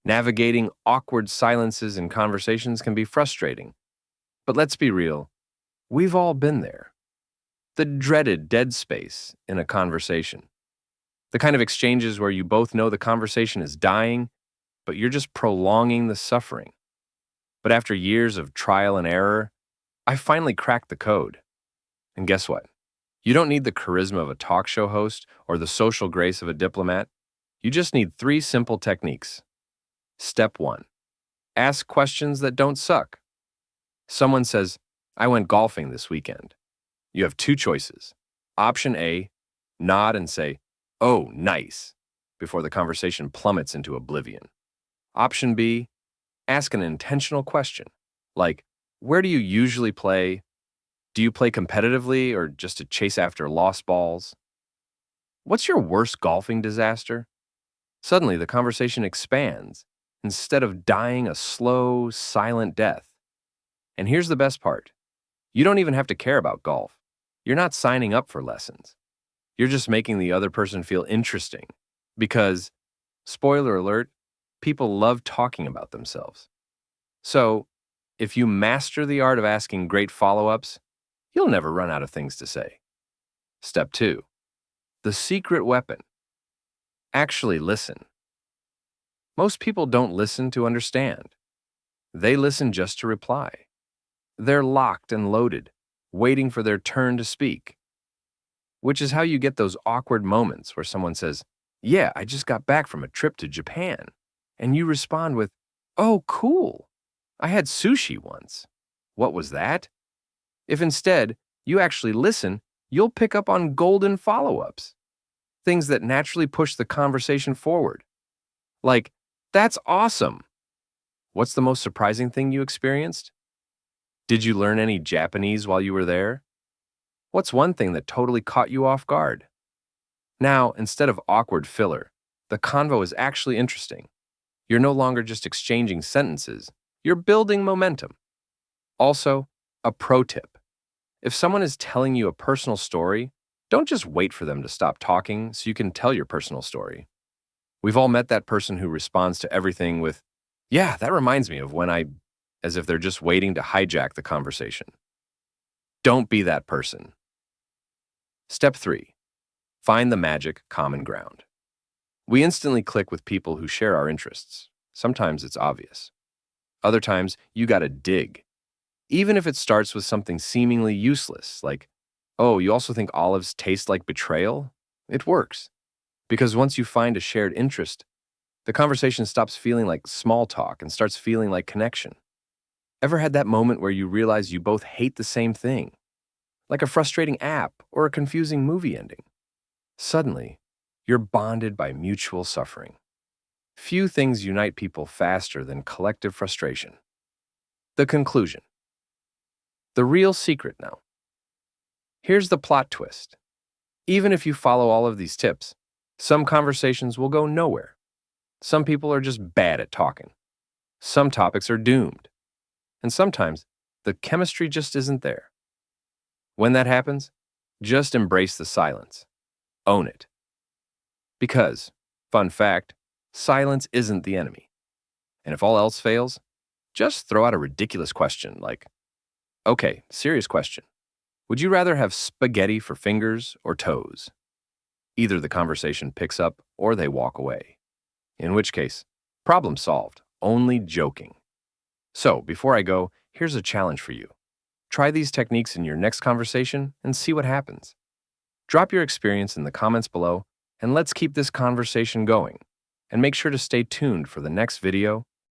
Navigating awkward silences in conversations can be frustrating. But let's be real, we've all been there. The dreaded dead space in a conversation. The kind of exchanges where you both know the conversation is dying, but you're just prolonging the suffering. But after years of trial and error, I finally cracked the code. And guess what? You don't need the charisma of a talk show host or the social grace of a diplomat. You just need 3 simple techniques. Step 1. Ask questions that don't suck. Someone says, I went golfing this weekend. You have 2 choices. Option A, nod and say, oh, nice, before the conversation plummets into oblivion. Option B, ask an intentional question, like, where do you usually play? Do you play competitively or just to chase after lost balls? What's your worst golfing disaster? Suddenly, the conversation expands instead of dying a slow, silent death. And here's the best part. You don't even have to care about golf. You're not signing up for lessons. You're just making the other person feel interesting because, spoiler alert, people love talking about themselves. So, if you master the art of asking great follow-ups, you'll never run out of things to say. Step 2. The secret weapon. Actually listen. Most people don't listen to understand. They listen just to reply. They're locked and loaded, waiting for their turn to speak. Which is how you get those awkward moments where someone says, yeah, I just got back from a trip to Japan. And you respond with, oh, cool. I had sushi once. What was that? If instead you actually listen, you'll pick up on golden follow-ups. Things that naturally push the conversation forward. Like, that's awesome. What's the most surprising thing you experienced? Did you learn any Japanese while you were there? What's one thing that totally caught you off guard? Now, instead of awkward filler, the convo is actually interesting. You're no longer just exchanging sentences, you're building momentum. Also, a pro tip. If someone is telling you a personal story, don't just wait for them to stop talking so you can tell your personal story. We've all met that person who responds to everything with, yeah, that reminds me of when as if they're just waiting to hijack the conversation. Don't be that person. Step 3. Find the magic common ground. We instantly click with people who share our interests. Sometimes it's obvious. Other times, you gotta dig. Even if it starts with something seemingly useless, like, oh, you also think olives taste like betrayal? It works. Because once you find a shared interest, the conversation stops feeling like small talk and starts feeling like connection. Ever had that moment where you realize you both hate the same thing? Like a frustrating app or a confusing movie ending. Suddenly, you're bonded by mutual suffering. Few things unite people faster than collective frustration. The conclusion. The real secret now. Here's the plot twist. Even if you follow all of these tips, some conversations will go nowhere. Some people are just bad at talking. Some topics are doomed. And sometimes, the chemistry just isn't there. When that happens, just embrace the silence. Own it. Because, fun fact, silence isn't the enemy. And if all else fails, just throw out a ridiculous question like, okay, serious question. Would you rather have spaghetti for fingers or toes? Either the conversation picks up or they walk away. In which case, problem solved, only joking. So, before I go, here's a challenge for you. Try these techniques in your next conversation and see what happens. Drop your experience in the comments below, and let's keep this conversation going. And make sure to stay tuned for the next video